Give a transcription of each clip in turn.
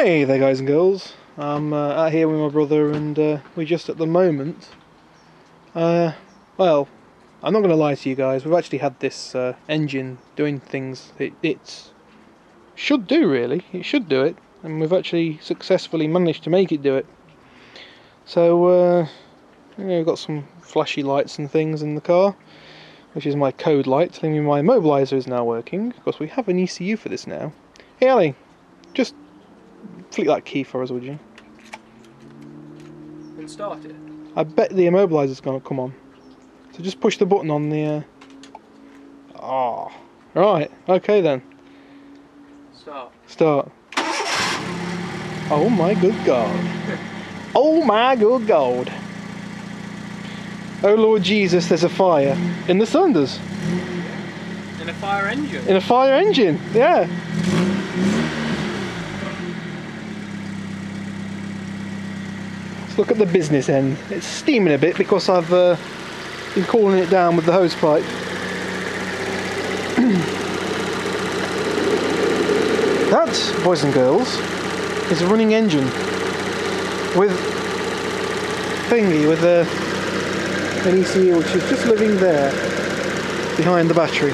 Hey there guys and girls, I'm out here with my brother and we just at the moment, well, I'm not going to lie to you guys, we've actually had this engine doing things it should do really, it should do it, and we've actually successfully managed to make it do it. So we've got some flashy lights and things in the car, which is my code light telling me my immobiliser is now working. Of course we have an ECU for this now. Hey Ali, just flick that key for us, would you? And start it. I bet the immobiliser's gonna come on. So just push the button on the. Oh, right. Okay then. Start. Start. Oh my good God. Oh my good God. Oh Lord Jesus, there's a fire in the cylinders. In a fire engine. In a fire engine, yeah. Look at the business end. It's steaming a bit because I've been cooling it down with the hose pipe. That, boys and girls, is a running engine with an ECU which is just living there behind the battery.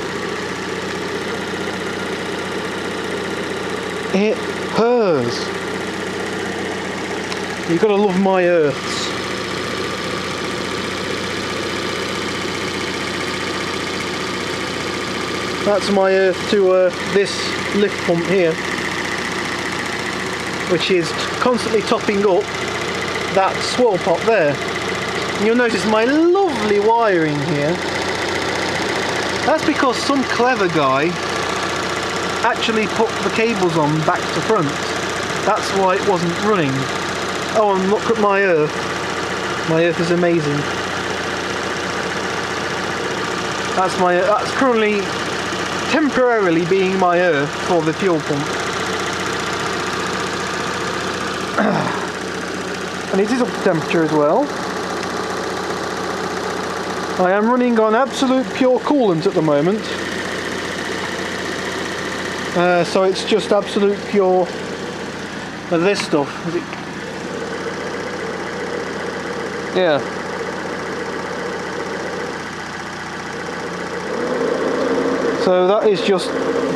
It purrs. You've got to love my earths. That's my earth to this lift pump here, which is constantly topping up that swirl pot there. And you'll notice my lovely wiring here. That's because some clever guy actually put the cables on back to front. That's why it wasn't running. Oh, and look at my earth. My earth is amazing. That's currently temporarily being my earth for the fuel pump. And it is up to temperature as well. I am running on absolute pure coolant at the moment. So it's just absolute pure this stuff. Is it? Yeah. So that is just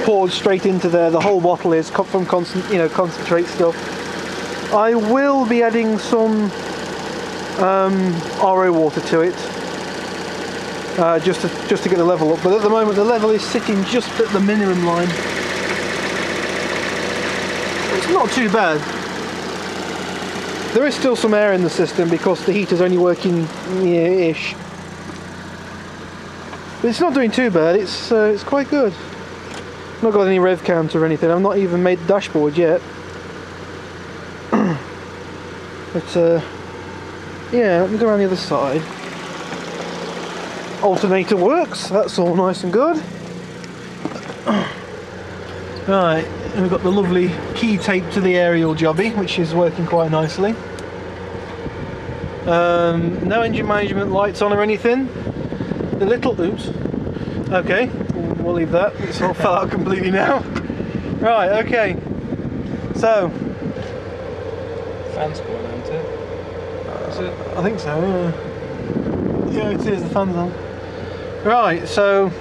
poured straight into there. The whole bottle is from concentrate stuff. I will be adding some RO water to it, just to get the level up. But at the moment, the level is sitting just at the minimum line. It's not too bad. There is still some air in the system because the heater's only working ish. But it's not doing too bad, it's quite good. I've not got any rev counter or anything, I've not even made the dashboard yet. But yeah, let me go around the other side. Alternator works, that's all nice and good. Right, and we've got the lovely key tape to the aerial jobby, which is working quite nicely. No engine management lights on or anything. The little, oops, okay, we'll leave that, it's all fell out completely now. Right, okay, so. Fan's going on, isn't it? Is it? I think so, yeah. Yeah, it is, the fan's on. Right, so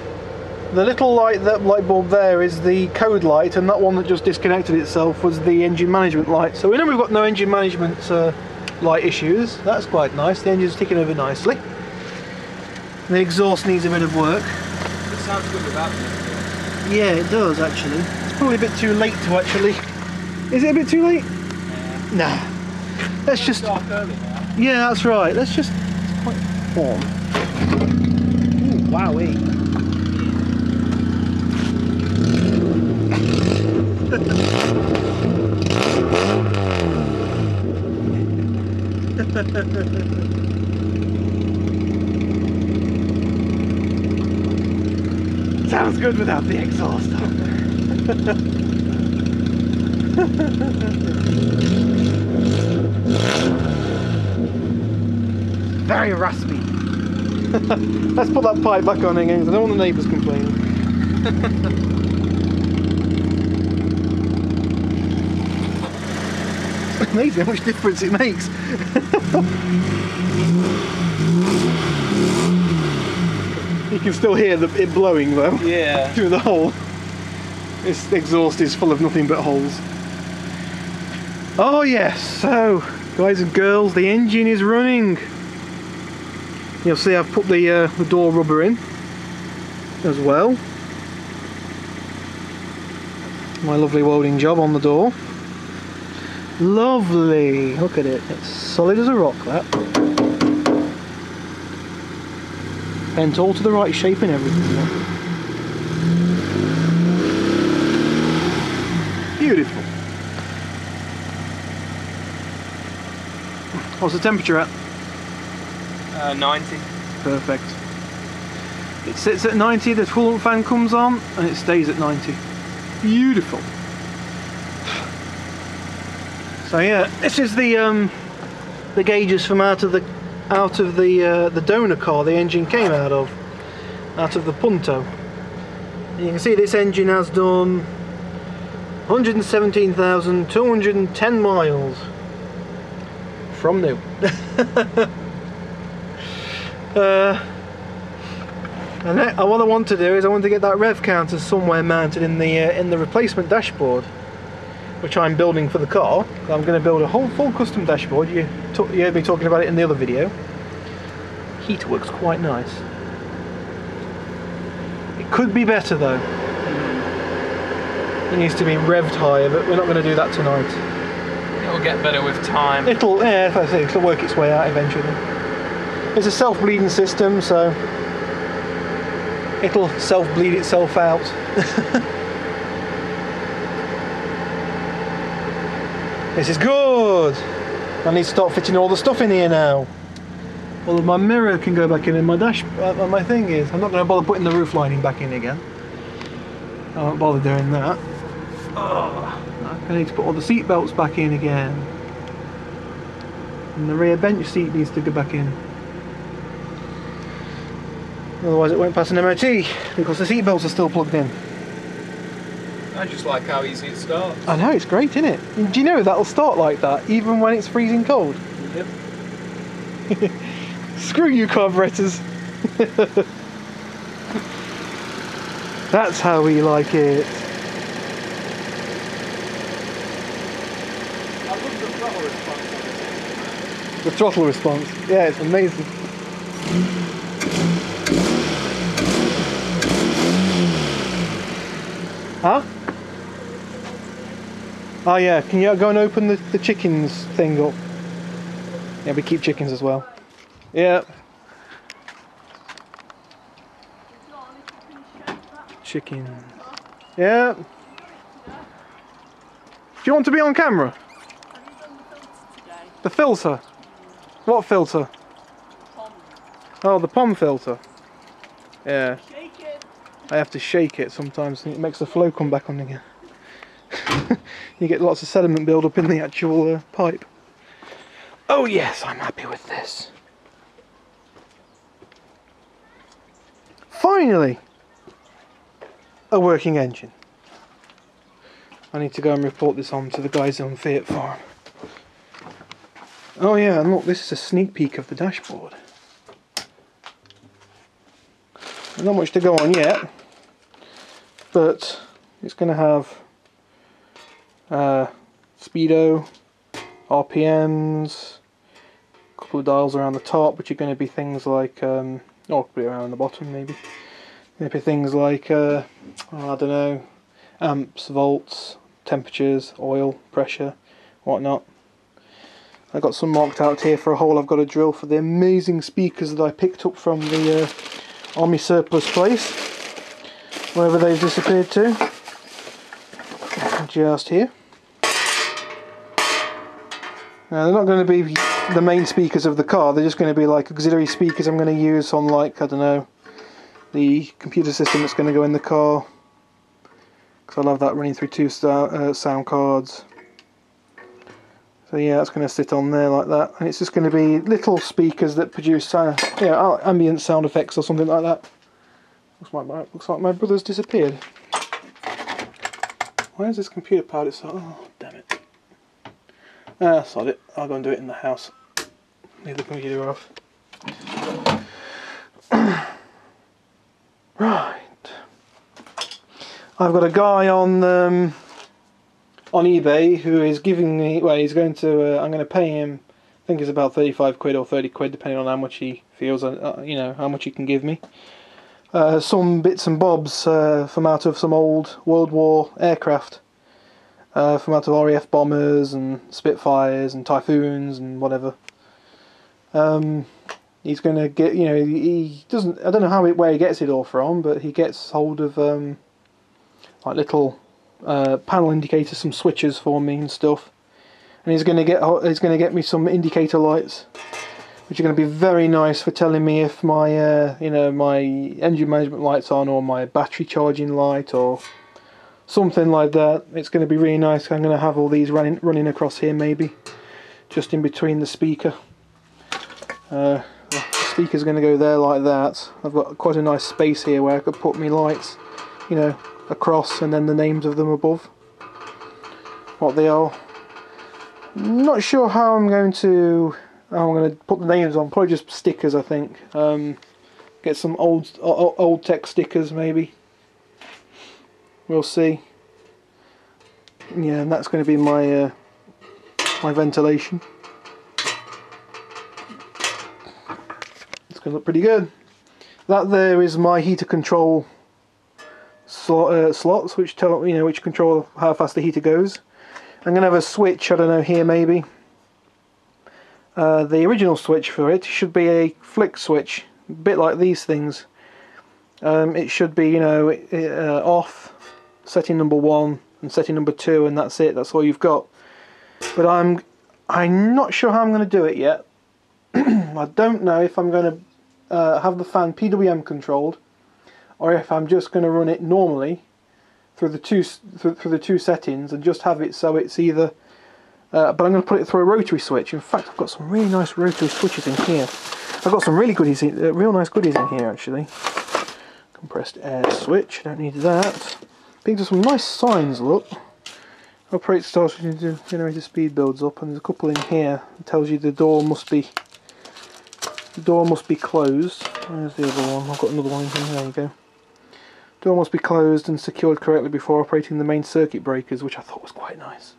the little light bulb there is the code light, and that one that just disconnected itself was the engine management light. So we know we've got no engine management light issues. That's quite nice. The engine's ticking over nicely. The exhaust needs a bit of work. It sounds good without it. Yeah, it does actually. It's probably a bit too late to actually. Is it a bit too late? Yeah. Nah. Let's just. Dark early now. Yeah, that's right. Let's just. It's quite warm. Ooh, wowee. Sounds good without the exhaust on. Very raspy. Let's put that pipe back on again because I don't want the neighbours complaining. Amazing how much difference it makes. You can still hear it blowing though. Yeah. Through the hole. This exhaust is full of nothing but holes. Oh yes, so guys and girls, the engine is running. You'll see I've put the door rubber in as well. My lovely welding job on the door. Lovely, look at it, it's solid as a rock, that. Bent all to the right shape and everything. Beautiful. What's the temperature at? 90. Perfect. It sits at 90, the coolant fan comes on, and it stays at 90. Beautiful. So yeah, this is the gauges from out of the donor car the engine came out of the Punto. And you can see this engine has done 117,210 miles from new. And what I want to do is I want to get that rev counter somewhere mounted in the replacement dashboard, which I'm building for the car. I'm going to build a whole full custom dashboard. You heard me talking about it in the other video. Heater works quite nice. It could be better though. It needs to be revved higher, but we're not going to do that tonight. It'll get better with time. It'll work its way out eventually. It's a self-bleeding system, so it'll self-bleed itself out. This is good. I need to start fitting all the stuff in here now. Well, my mirror can go back in, and my my thing is, I'm not going to bother putting the roof lining back in again. I won't bother doing that. Oh, I need to put all the seat belts back in again, and the rear bench seat needs to go back in. Otherwise it won't pass an MOT because the seat belts are still plugged in. I just like how easy it starts. I know, it's great, isn't it? Do you know that'll start like that even when it's freezing cold? Yep. Screw you, carburetors. That's how we like it. I love the throttle response on this engine. The throttle response, yeah, it's amazing. Huh? Oh yeah, can you go and open the chickens thing up? Yeah, we keep chickens as well. Yeah. Chicken. Yeah. Do you want to be on camera? The filter? What filter? Oh, the POM filter. Yeah. I have to shake it sometimes and it makes the flow come back on again. You get lots of sediment build up in the actual pipe. Oh yes, I'm happy with this. Finally! A working engine. I need to go and report this on to the guys on Fiat Farm. Oh yeah, and look, this is a sneak peek of the dashboard. Not much to go on yet, but it's going to have speedo, RPMs, a couple of dials around the top, which are going to be things like, or put it around the bottom maybe. Going to be things like, I don't know, amps, volts, temperatures, oil, pressure, whatnot. I've got some marked out here for a hole I've got to drill for the amazing speakers that I picked up from the Army surplus place, wherever they've disappeared to. Just here. Now they're not going to be the main speakers of the car, they're just going to be like auxiliary speakers I'm going to use on, like, I don't know, the computer system that's going to go in the car, because I'll have that running through two sound cards. So yeah, that's going to sit on there like that, and it's just going to be little speakers that produce ambient sound effects or something like that. Looks like my brother's disappeared. Where's this computer powered itself? Oh, damn it. Ah, sod it. I'll go and do it in the house. Leave the computer off. Right. I've got a guy on eBay who is giving me. Well, he's going to. I'm going to pay him. I think it's about 35 quid or 30 quid, depending on how much he feels. You know, how much he can give me. Some bits and bobs from out of some old World War aircraft. From out of RAF bombers and Spitfires and Typhoons and whatever. He's going to get, you know, he doesn't, I don't know where he gets it all from, but he gets hold of like little panel indicators, some switches for me and stuff. And he's going to get me some indicator lights, which are going to be very nice for telling me if my you know, my engine management light's on, or my battery charging light, or something like that. It's going to be really nice. I'm going to have all these running across here, maybe just in between the speaker. The speaker's going to go there like that. I've got quite a nice space here where I could put my lights, you know, across, and then the names of them above, what they are. Not sure how I'm going to put the names on. Probably just stickers, I think. Get some old tech stickers, maybe. We'll see. Yeah, and that's going to be my my ventilation. It's going to look pretty good. That there is my heater control slots, which tell, you know, which control how fast the heater goes. I'm going to have a switch, I don't know, here maybe. The original switch for it should be a flick switch, a bit like these things. It should be, you know, off, setting number 1 and setting number 2, and that's it. That's all you've got. But I'm not sure how I'm going to do it yet. I don't know if I'm going to have the fan PWM controlled, or if I'm just going to run it normally through the two settings and just have it so it's either. But I'm going to put it through a rotary switch. In fact, I've got some really nice rotary switches in here. I've got some really goodies, real nice goodies in here actually. Compressed air switch. Don't need that. Picked up some nice signs. Look. Operate starting to generator speed builds up, and there's a couple in here that tells you the door must be closed. Where's the other one? I've got another one in here. There you go. Door must be closed and secured correctly before operating the main circuit breakers, which I thought was quite nice.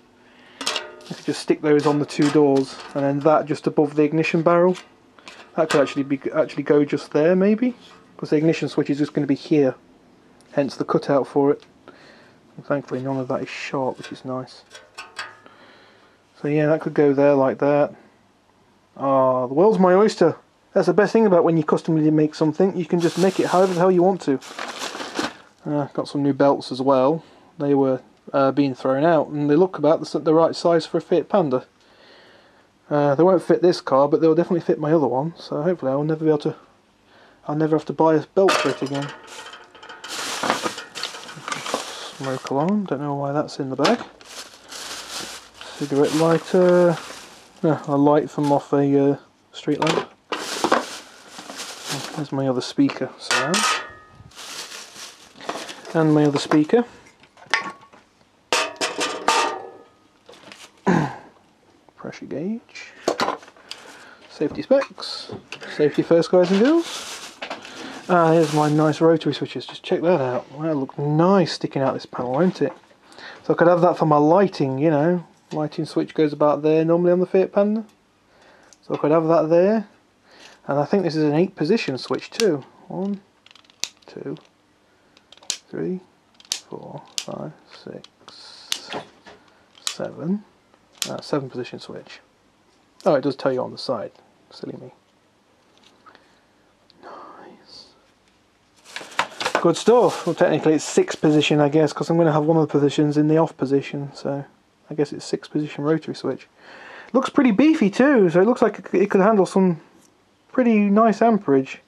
You could just stick those on the two doors, and then that just above the ignition barrel. That could actually go just there, maybe, because the ignition switch is just going to be here. Hence the cutout for it. And thankfully, none of that is sharp, which is nice. So yeah, that could go there like that. Ah, the world's my oyster. That's the best thing about when you customly make something. You can just make it however the hell you want to. Got some new belts as well. They were being thrown out, and they look about the right size for a Fiat Panda. They won't fit this car, but they'll definitely fit my other one. So hopefully I'll never have to buy a belt for it again. Smoke alarm. Don't know why that's in the bag. Cigarette lighter. A light from off a street lamp. There's my other speaker surround. And my other speaker. Pressure gauge. Safety specs. Safety first, guys and girls. Here's my nice rotary switches. Just check that out. That looks nice sticking out this panel, won't it? So I could have that for my lighting, you know. Lighting switch goes about there normally on the Fiat Panda. So I could have that there. And I think this is an 8-position switch too. 1, 2, 3, 4, 5, 6, 7. 7-position switch. Oh, it does tell you on the side. Silly me. Nice. Good stuff. Well, technically it's 6-position, I guess, because I'm going to have one of the positions in the off position. So I guess it's 6-position rotary switch. Looks pretty beefy too. So it looks like it could handle some pretty nice amperage.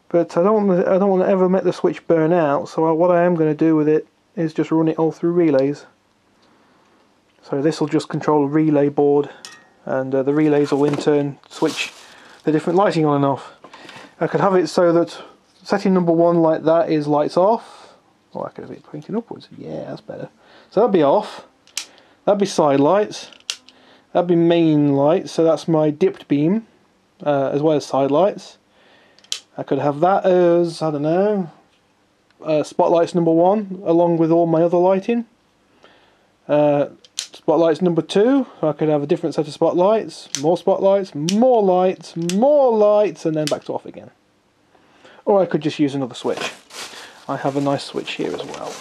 But I don't want to ever make the switch burn out, so what I am going to do with it is just run it all through relays. So this will just control a relay board, and the relays will in turn switch the different lighting on and off. I could have it so that setting number 1 like that is lights off. Oh, I could have it pointing upwards. Yeah, that's better. So that'd be off. That'd be side lights. That'd be main lights, so that's my dipped beam, as well as side lights. I could have that as, I don't know, spotlights number 1, along with all my other lighting. Spotlights number 2, I could have a different set of spotlights, more lights, and then back to off again. Or I could just use another switch. I have a nice switch here as well.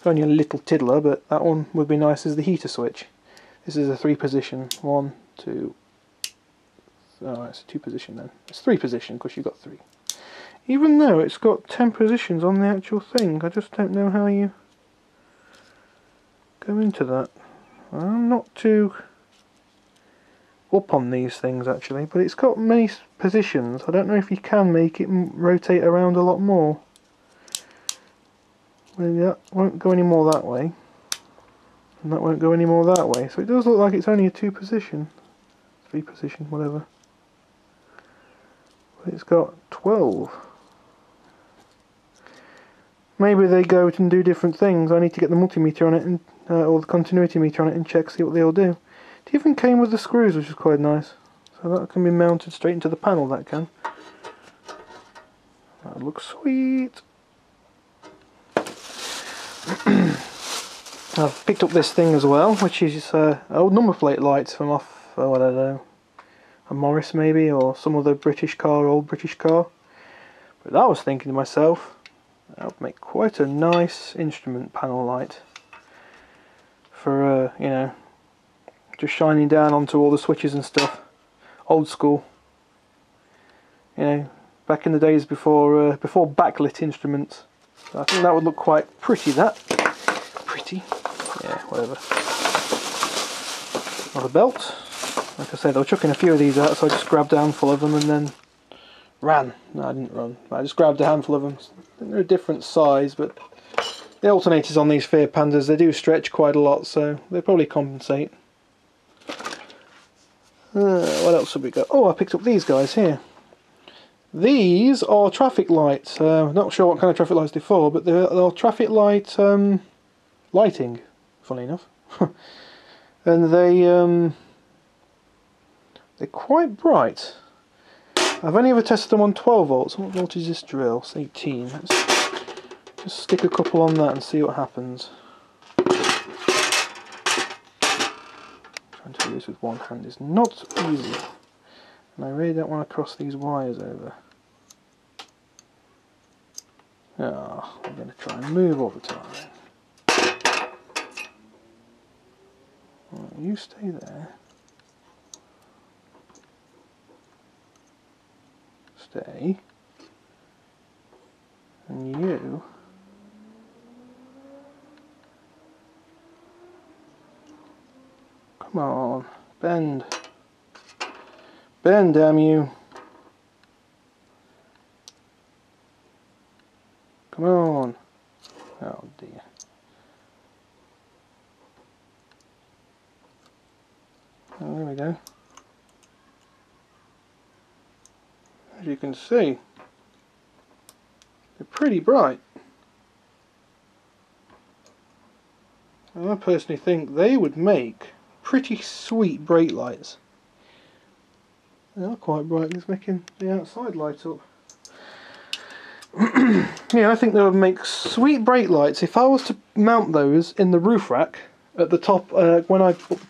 Only a little tiddler, but that one would be nice as the heater switch. This is a 3-position. 1, 2. Oh, it's a 2-position then. It's 3-position because you've got 3. Even though it's got 10 positions on the actual thing, I just don't know how you go into that. I'm not too up on these things actually, but it's got many positions. I don't know if you can make it rotate around a lot more. Maybe that won't go any more that way, and that won't go any more that way. So it does look like it's only a 2-position, 3-position, whatever. But it's got 12. Maybe they go and do different things. I need to get the multimeter on it, and or the continuity meter on it, and check, see what they all do. It even came with the screws, which is quite nice. So that can be mounted straight into the panel, that can. That looks sweet. I've picked up this thing as well, which is old number plate lights from off, I don't know, a Morris maybe, or some other British car, old British car. But I was thinking to myself, that would make quite a nice instrument panel light for, you know, just shining down onto all the switches and stuff. Old school. You know, back in the days before before backlit instruments. So I think that would look quite pretty, that. Pretty. Yeah, whatever. Another belt. Like I said, I was chucking a few of these out, so I just grabbed a handful of them and then ran. No, I didn't run. I just grabbed a handful of them. I think they're a different size, but the alternators on these Fallout Pandas, they do stretch quite a lot, so they probably compensate. What else have we got? Oh, I picked up these guys here. These are traffic lights. Not sure what kind of traffic lights they're for, but they're traffic light lighting, funnily enough. And they're quite bright. I've only ever tested them on 12 volts. What voltage is this drill? It's 18. Let's just stick a couple on that and see what happens. Trying to do this with one hand is not easy. And I really don't want to cross these wires over. Oh, I'm going to try and move all the time. Right, you stay there. Stay. And you... Come on, bend. Bend, damn you. Come on. Oh dear. Oh, there we go. As you can see, they're pretty bright. And I personally think they would make pretty sweet brake lights. They are quite bright, it's making the outside light up. Yeah, I think they would make sweet brake lights if I was to mount those in the roof rack at the top, when I put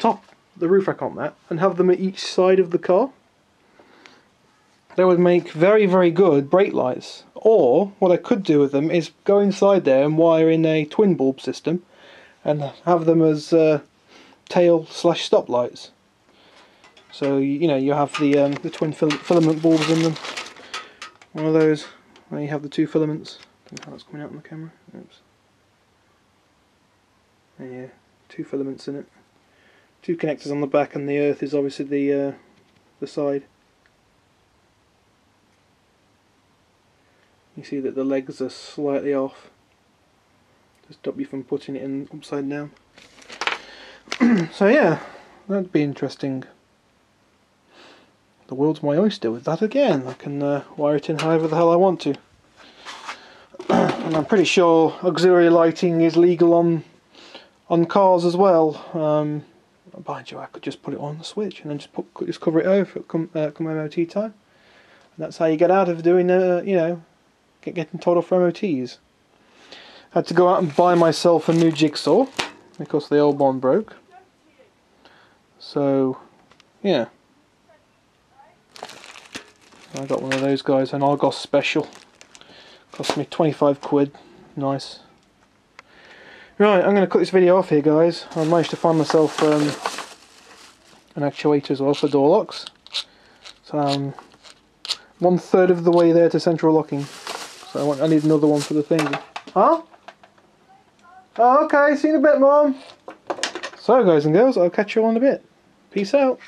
the roof rack on that, and have them at each side of the car. They would make very, very good brake lights. Or, what I could do with them is go inside there and wire in a twin bulb system and have them as tail/stop lights. So you know, you have the twin filament bulbs in them. One of those where you have the 2 filaments. I don't know how that's coming out on the camera. Oops. Yeah, 2 filaments in it. 2 connectors on the back, and the earth is obviously the side. You see that the legs are slightly off to stop you from putting it in upside down. So yeah, that'd be interesting. The world's my oyster with that again. I can wire it in however the hell I want to. And I'm pretty sure auxiliary lighting is legal on cars as well. Mind you, I could just put it on the switch and then just cover it over come MOT time. And that's how you get out of doing you know, getting told off for MOTs. Had to go out and buy myself a new jigsaw because the old one broke. So yeah, I got one of those guys, an Argos Special. Cost me 25 quid. Nice. Right, I'm going to cut this video off here, guys. I managed to find myself an actuator as well for door locks. So I'm 1/3 of the way there to central locking. So I need another one for the thing. Huh? Oh, okay, see you in a bit, Mom. So guys and girls, I'll catch you on in a bit. Peace out.